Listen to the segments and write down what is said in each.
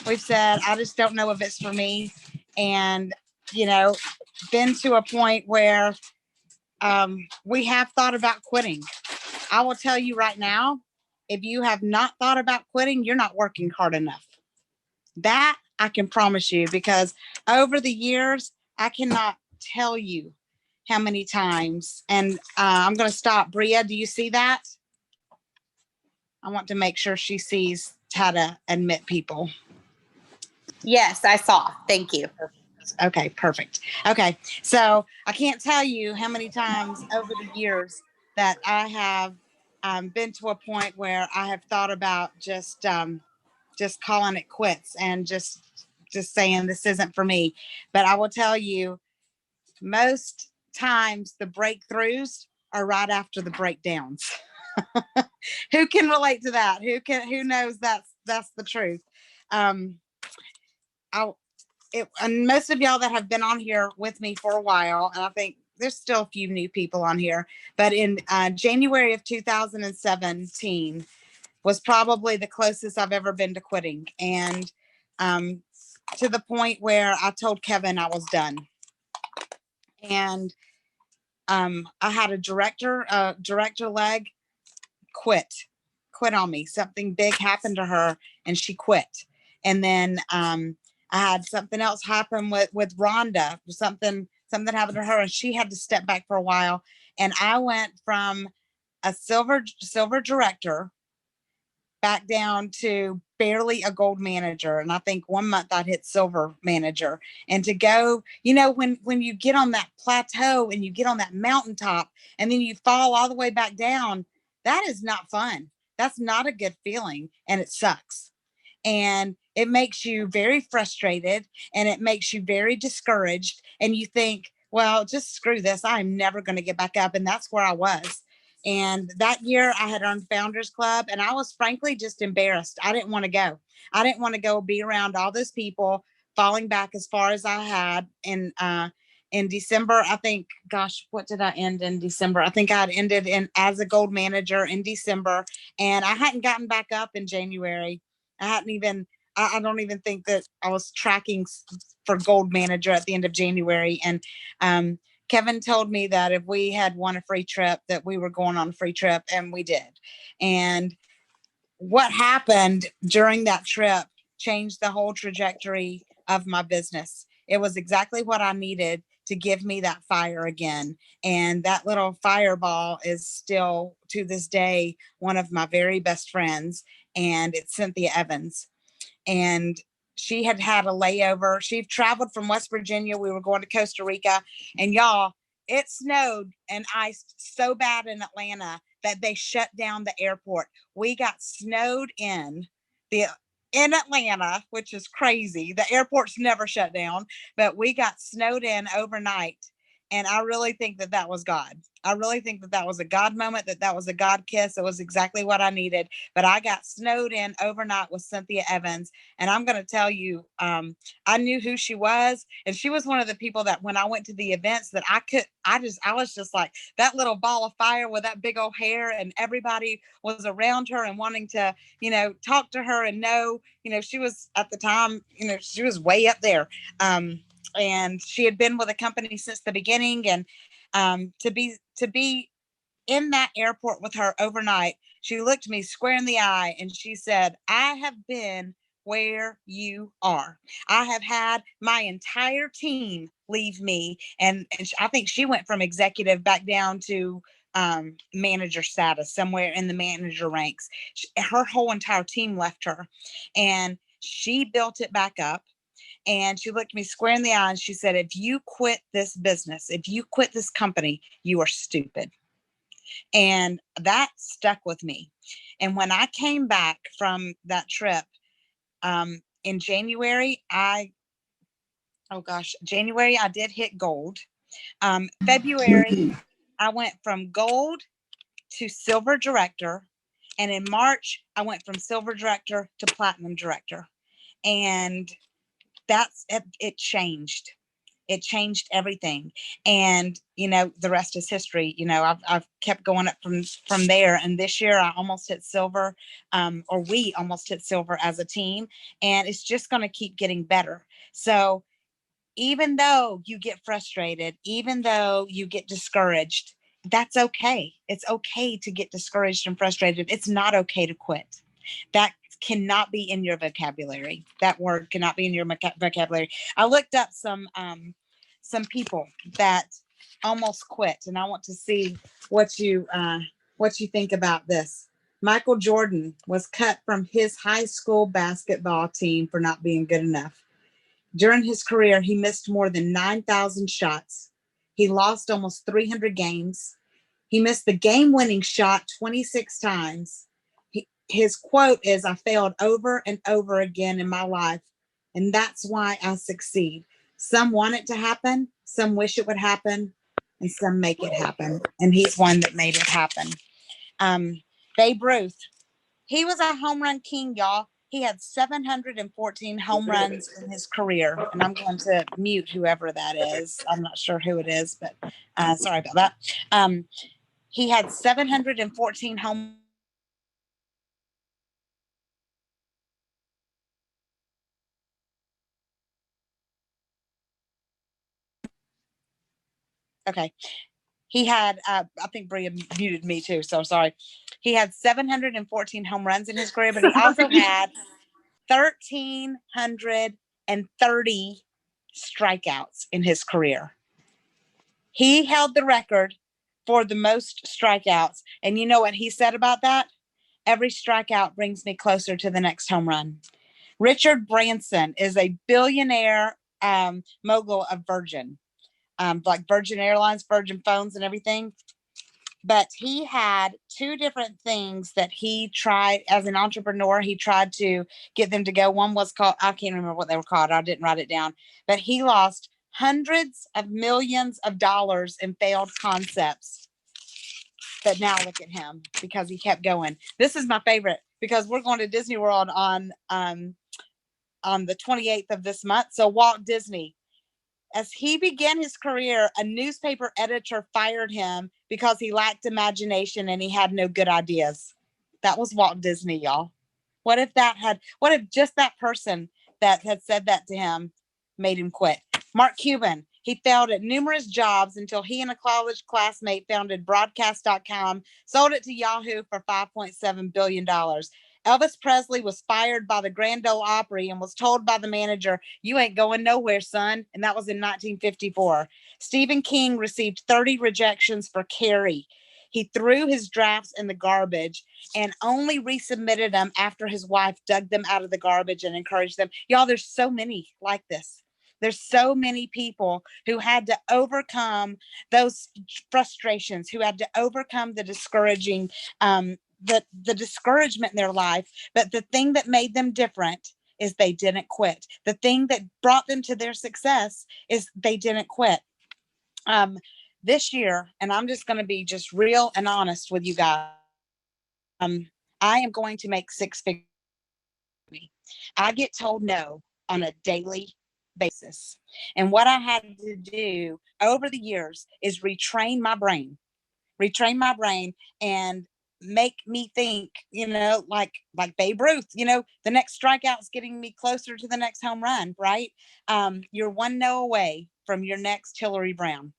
we've said, I just don't know if it's for me. And, you know, been to a point where we have thought about quitting. I will tell you right now, if you have not thought about quitting, you're not working hard enough. That I can promise you, because over the years, I cannot tell you how many times. And I'm going to stop. Bria, do you see that? I want to make sure she sees how to admit people. Yes, I saw. Thank you. Okay, perfect. Okay, so I can't tell you how many times over the years that I have been to a point where I have thought about just calling it quits and just saying this isn't for me. But I will tell you, most times the breakthroughs are right after the breakdowns. Who can relate to that? Who knows that's the truth? Um, I and most of y'all that have been on here with me for a while, and I think there's still a few new people on here, but in January of 2017 was probably the closest I've ever been to quitting. And to the point where I told Kevin I was done. And I had a director leg quit on me. Something big happened to her and she quit. And then I had something else happen with Rhonda. Something happened to her and she had to step back for a while. And I went from a silver director back down to barely a gold manager. And I think 1 month I'd hit silver manager. And to go, you know, when you get on that plateau and you get on that mountaintop and then you fall all the way back down, that is not fun. That's not a good feeling. And it sucks. And it makes you very frustrated and it makes you very discouraged. And you think, well, just screw this. I'm never going to get back up. And that's where I was. And that year I had earned Founders Club and I was frankly just embarrassed. I didn't want to go. I didn't want to go be around all those people falling back as far as I had in December. I think, gosh, what did I end in December? I think I'd ended in as a gold manager in December and I hadn't gotten back up in January. I hadn't even, I don't even think that I was tracking for gold manager at the end of January. And Kevin told me that if we had won a free trip, that we were going on a free trip, and we did. And what happened during that trip changed the whole trajectory of my business. It was exactly what I needed to give me that fire again. And that little fireball is still to this day one of my very best friends, and it's Cynthia Evans. And she had a layover. She traveled from West Virginia. We were going to Costa Rica, and y'all, it snowed and iced so bad in Atlanta that they shut down the airport. We got snowed in Atlanta, which is crazy. The airport's never shut down, but we got snowed in overnight. And I really think that was God. I really think that was a God moment, that was a God kiss. It was exactly what I needed. But I got snowed in overnight with Cynthia Evans. And I'm going to tell you, I knew who she was. And she was one of the people that when I went to the events that I was just like that little ball of fire with that big old hair. And everybody was around her and wanting to, you know, talk to her and know, you know, she was at the time, you know, she was way up there. And she had been with the company since the beginning. And to be in that airport with her overnight, she looked me square in the eye and she said, I have been where you are. I have had my entire team leave me. And I think she went from executive back down to manager status, somewhere in the manager ranks. Her whole entire team left her, and she built it back up. And she looked me square in the eye and she said, if you quit this business, if you quit this company, you are stupid. And that stuck with me. And when I came back from that trip in January, January, I did hit gold. February, I went from gold to silver director. And in March, I went from silver director to platinum director. And it changed. It changed everything. And, the rest is history. I've kept going up from there. And this year I almost hit silver, or we almost hit silver as a team. And it's just going to keep getting better. So even though you get frustrated, even though you get discouraged, that's okay. It's okay to get discouraged and frustrated. It's not okay to quit. That cannot be in your vocabulary. That word cannot be in your vocabulary. I looked up some people that almost quit, and I want to see what you think about this. Michael Jordan was cut from his high school basketball team for not being good enough. During his career, he missed more than 9,000 shots. He lost almost 300 games. He missed the game-winning shot 26 times. His quote is, "I failed over and over again in my life, and that's why I succeed." Some want it to happen, some wish it would happen, and some make it happen. And he's one that made it happen. Babe Ruth, he was a home run king, y'all. He had 714 home runs in his career. And I'm going to mute whoever that is. I'm not sure who it is, but sorry about that. He had 714 home. Okay. He had, I think Bria muted me too, so sorry. He had 714 home runs in his career, but he also had 1,330 strikeouts in his career. He held the record for the most strikeouts. And you know what he said about that? Every strikeout brings me closer to the next home run. Richard Branson is a billionaire mogul of Virgin, like Virgin Airlines, Virgin Phones, and everything. But he had two different things that he tried as an entrepreneur. He tried to get them to go. One was called, I can't remember what they were called. I didn't write it down. But he lost hundreds of millions of dollars in failed concepts. But now look at him because he kept going. This is my favorite because we're going to Disney World on the 28th of this month. So Walt Disney, as he began his career, a newspaper editor fired him because he lacked imagination and he had no good ideas. That was Walt Disney, y'all. What if just that person that had said that to him made him quit? Mark Cuban, he failed at numerous jobs until he and a college classmate founded broadcast.com, sold it to Yahoo for $5.7 billion. Elvis Presley was fired by the Grand Ole Opry and was told by the manager, "You ain't going nowhere, son." And that was in 1954. Stephen King received 30 rejections for Carrie. He threw his drafts in the garbage and only resubmitted them after his wife dug them out of the garbage and encouraged them. Y'all, there's so many like this. There's so many people who had to overcome those frustrations, who had to overcome the discouraging the discouragement in their life. But the thing that made them different is they didn't quit. The thing that brought them to their success is they didn't quit. This year, and I'm just going to be just real and honest with you guys. I am going to make six figures. I get told no on a daily basis. And what I had to do over the years is retrain my brain and make me think, like Babe Ruth, the next strikeout is getting me closer to the next home run, right? You're one no away from your next Hillary Brown.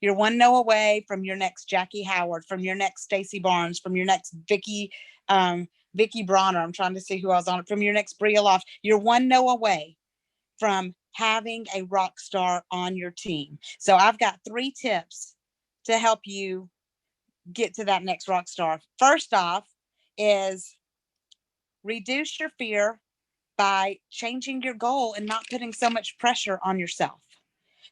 You're one no away from your next Jackie Howard, from your next Stacey Barnes, from your next Vicki Bronner. I'm trying to see who I was on it. From your next Bria Loft. You're one no away from having a rock star on your team. So I've got 3 tips to help you get to that next rock star. First off is reduce your fear by changing your goal and not putting so much pressure on yourself.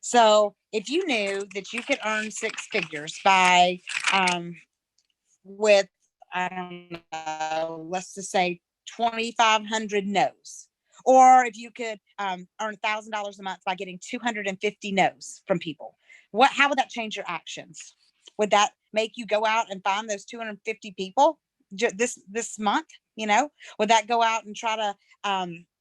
So if you knew that you could earn 6 figures by with, I don't know, let's just say 2,500 no's, or if you could earn $1,000 a month by getting 250 no's from people, how would that change your actions? Would that make you go out and find those 250 people this month? Would that go out and try to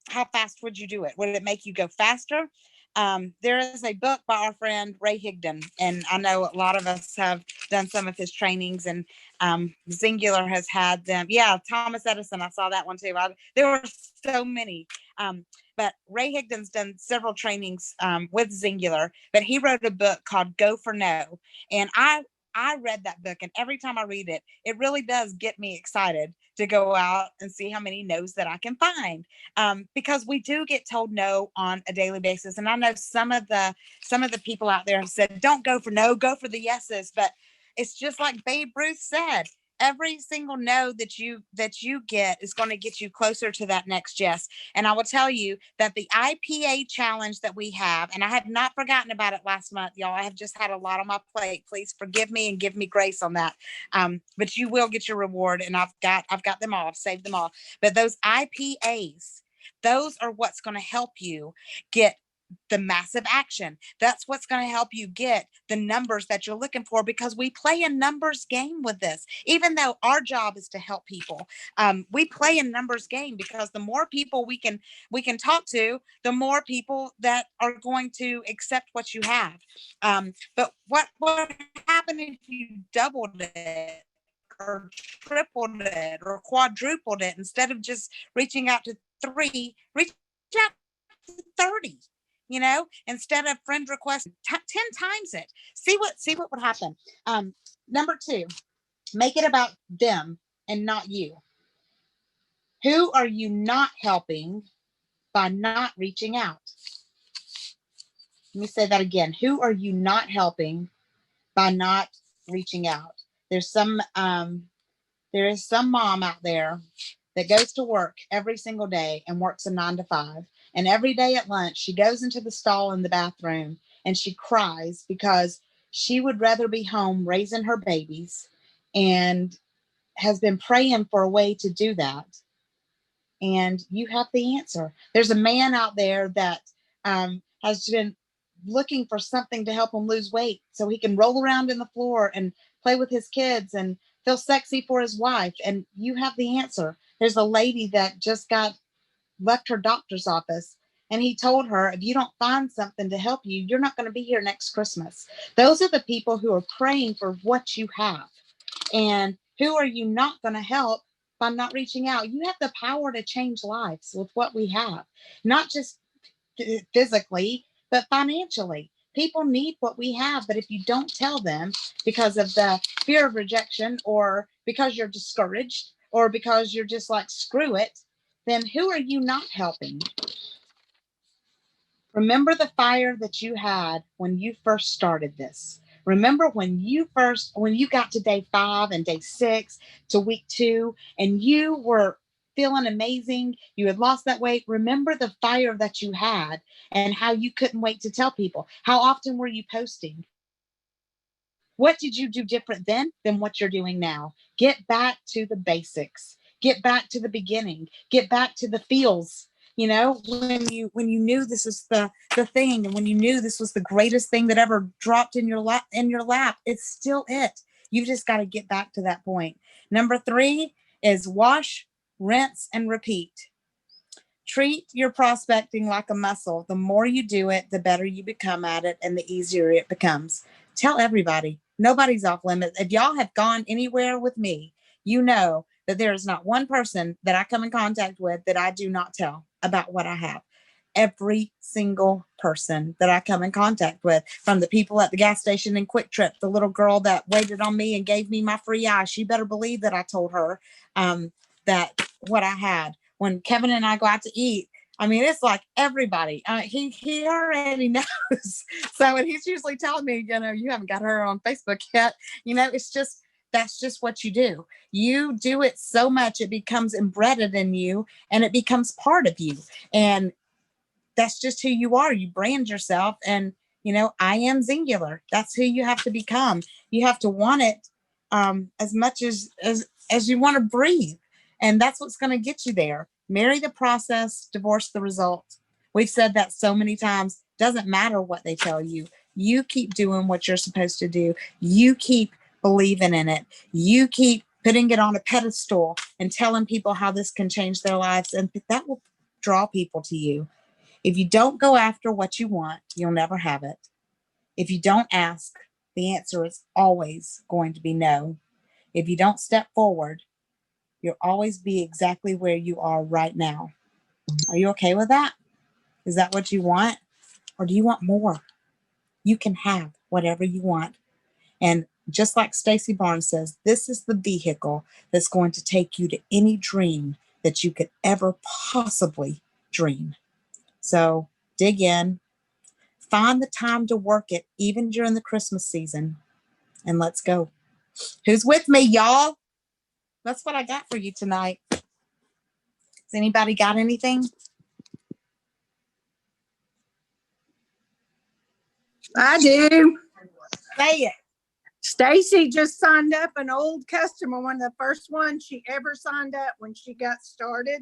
how fast would you do it? Would it make you go faster? There is a book by our friend Ray Higdon, and I know a lot of us have done some of his trainings, and Singular has had them. Yeah, Thomas Edison, I saw that one too. There were so many. But Ray Higdon's done several trainings with Singular, but he wrote a book called Go for No. And I read that book, and every time I read it, it really does get me excited to go out and see how many no's that I can find. Because we do get told no on a daily basis. And I know some of the people out there have said, don't go for no, go for the yeses. But it's just like Babe Ruth said, every single no that you get is going to get you closer to that next yes. And I will tell you that the IPA challenge that we have, and I have not forgotten about it last month, y'all. I have just had a lot on my plate. Please forgive me and give me grace on that. But you will get your reward, and I've got them all. I've saved them all. But those IPAs, those are what's going to help you get the massive action. That's what's going to help you get the numbers that you're looking for, because we play a numbers game with this. Even though our job is to help people, we play a numbers game, because the more people we can talk to, the more people that are going to accept what you have. But what happened if you doubled it, or tripled it, or quadrupled it? Instead of just reaching out to 3, reach out to 30. Instead of friend request 10 times it. See what would happen. Number 2, make it about them and not you. Who are you not helping by not reaching out? Let me say that again. Who are you not helping by not reaching out? There is some mom out there that goes to work every single day and works a 9 to 5. And every day at lunch, she goes into the stall in the bathroom and she cries because she would rather be home raising her babies, and has been praying for a way to do that. And you have the answer. There's a man out there that has been looking for something to help him lose weight so he can roll around in the floor and play with his kids and feel sexy for his wife. And you have the answer. There's a lady that just left her doctor's office, and he told her, if you don't find something to help you, you're not going to be here next Christmas. Those are the people who are praying for what you have. And who are you not going to help by not reaching out? You have the power to change lives with what we have, not just physically, but financially. People need what we have, but if you don't tell them because of the fear of rejection, or because you're discouraged, or because you're just like, screw it, then who are you not helping? Remember the fire that you had when you first started this. Remember when you got to day 5 and day 6 to week 2, and you were feeling amazing. You had lost that weight. Remember the fire that you had, and how you couldn't wait to tell people. How often were you posting? What did you do different then than what you're doing now? Get back to the basics. Get back to the beginning. Get back to the feels. When you knew this was the thing, and when you knew this was the greatest thing that ever dropped in your lap, it's still it. You just got to get back to that point. Number 3 is wash, rinse, and repeat. Treat your prospecting like a muscle. The more you do it, the better you become at it, and the easier it becomes. Tell everybody. Nobody's off limits. If y'all have gone anywhere with me, you know that there is not one person that I come in contact with that I do not tell about what I have. Every single person that I come in contact with, from the people at the gas station in Quick Trip, the little girl that waited on me and gave me my free eye, she better believe that I told her that what I had. When Kevin and I go out to eat, I mean, it's like everybody. He already knows. So, and he's usually telling me, you haven't got her on Facebook yet. That's just what you do. You do it so much, it becomes embedded in you, and it becomes part of you. And that's just who you are. You brand yourself, and I am Singular. That's who you have to become. You have to want it as much as you want to breathe. And that's what's going to get you there. Marry the process, divorce the result. We've said that so many times. Doesn't matter what they tell you. You keep doing what you're supposed to do. You keep believing in it. You keep putting it on a pedestal and telling people how this can change their lives. And draw people to you. If you don't go after what you want, you'll never have it. If you don't ask, the answer is always going to be no. If you don't step forward, you'll always be exactly where you are right now. Are you okay with that? Is that what you want? Or do you want more? You can have whatever you want. And just like Stacy Barnes says, this is the vehicle that's going to take you to any dream that you could ever possibly dream. So dig in, find the time to work it, even during the Christmas season, and let's go. Who's with me, y'all? That's what I got for you tonight. Has anybody got anything? I do. Say it. Stacy just signed up, an old customer, one of the first ones she ever signed up when she got started.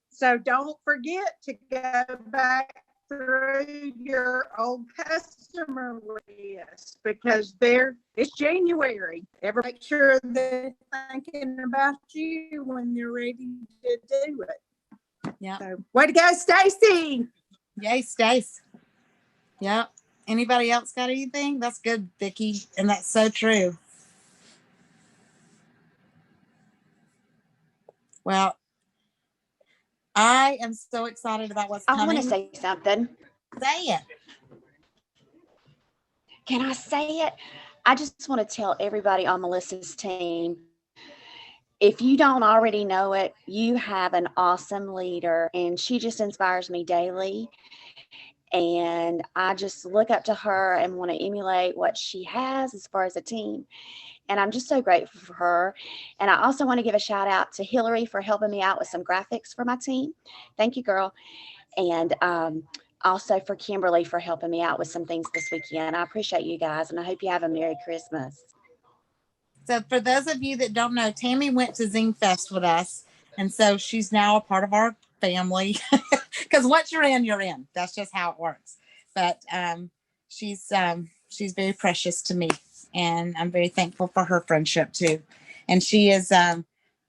So don't forget to go back through your old customer list, because it's January. Make sure they're thinking about you when you're ready to do it. Yeah. So, way to go, Stacy. Yay, Stace. Yeah. Anybody else got anything? That's good, Vicki. And that's so true. Well, I am so excited about what's coming. I want to say something. Say it. Can I say it? I just want to tell everybody on Melissa's team, if you don't already know it, you have an awesome leader, and she just inspires me daily. And I just look up to her and want to emulate what she has as far as a team. And I'm just so grateful for her. And I also want to give a shout out to Hillary for helping me out with some graphics for my team. Thank you, girl. And also for Kimberly for helping me out with some things this weekend. I appreciate you guys, and I hope you have a Merry Christmas. So for those of you that don't know, Tammy went to Zing Fest with us. And so she's now a part of our family. Because once you're in. That's just how it works. But she's very precious to me. And I'm very thankful for her friendship too. And she is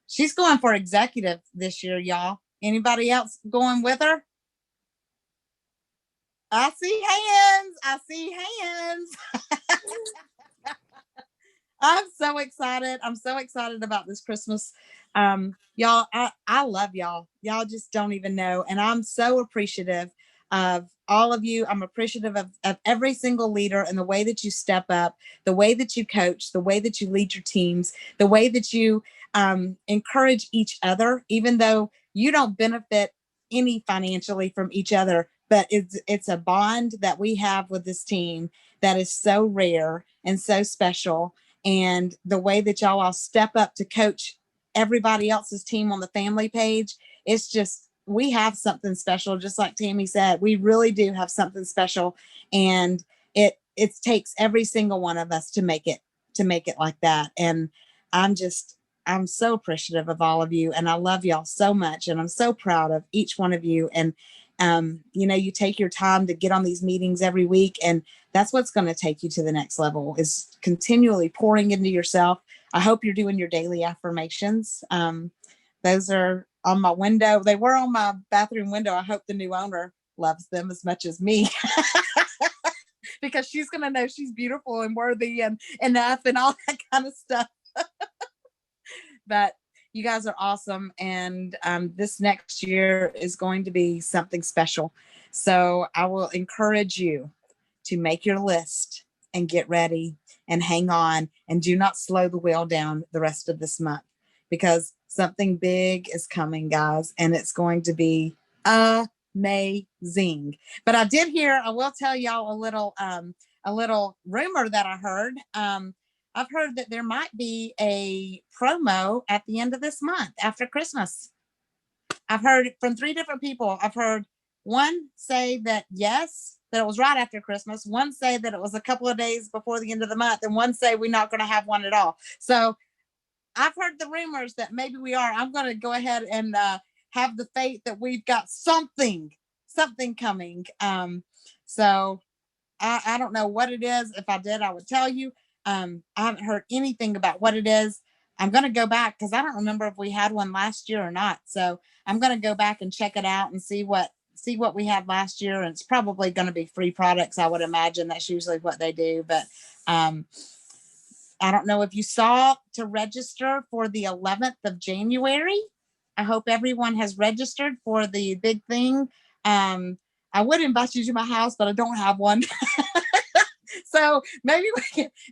she's going for executive this year, y'all. Anybody else going with her? I see hands. I'm so excited. I'm so excited about this Christmas. Y'all, I love y'all. Y'all just don't even know. And I'm so appreciative of all of you. I'm appreciative of every single leader and the way that you step up, the way that you coach, the way that you lead your teams, the way that you encourage each other, even though you don't benefit any financially from each other. But it's a bond that we have with this team that is so rare and so special. And the way that y'all all step up to coach everybody else's team on the family page, it's just, we have something special. Just like Tammy said, we really do have something special. And it takes every single one of us to make it like that. And I'm so appreciative of all of you, and I love y'all so much. And I'm so proud of each one of you. And you take your time to get on these meetings every week, and that's what's going to take you to the next level, is continually pouring into yourself. I hope you're doing your daily affirmations. Those are on my window. They were on my bathroom window. I hope the new owner loves them as much as me, because she's going to know she's beautiful and worthy and enough and all that kind of stuff. But you guys are awesome. And this next year is going to be something special. So I will encourage you to make your list and get ready and hang on, and do not slow the wheel down the rest of this month, because something big is coming, guys, and it's going to be amazing. But I will tell y'all a little rumor that I heard. I've heard that there might be a promo at the end of this month after Christmas. I've heard from 3 different people. I've heard one say that yes, that it was right after Christmas. One say that it was a couple of days before the end of the month, and one say we're not going to have one at all. So I've heard the rumors that maybe we are. I'm going to go ahead and have the faith that we've got something coming. So I don't know what it is. If I did, I would tell you. I haven't heard anything about what it is. I'm going to go back because I don't remember if we had one last year or not. So I'm going to go back and check it out and see what we had last year. And it's probably going to be free products. I would imagine that's usually what they do. But I don't know if you saw to register for the 11th of January. I hope everyone has registered for the big thing. I would invite you to my house, but I don't have one. So maybe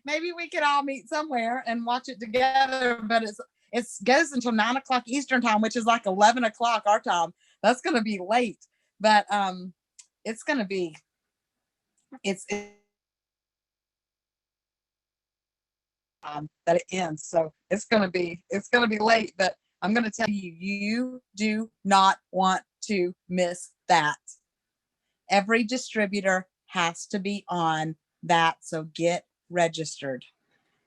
we could all meet somewhere and watch it together. But it goes until 9 o'clock Eastern time, which is like 11 o'clock our time. That's going to be late, but it's going to be that it ends. So it's going to be late. But I'm going to tell you, you do not want to miss that. Every distributor has to be on that. So get registered.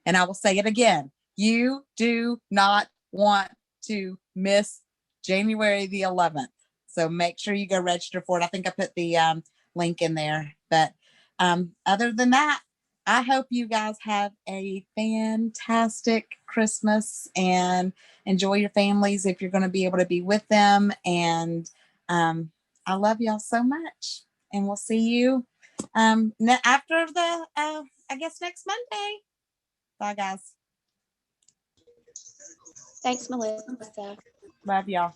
And I will say it again. You do not want to miss January the 11th. So make sure you go register for it. I think I put the link in there. But other than that, I hope you guys have a fantastic Christmas and enjoy your families if you're going to be able to be with them. And I love y'all so much. And we'll see you after the, I guess, next Monday. Bye, guys. Thanks, Melissa. Love y'all.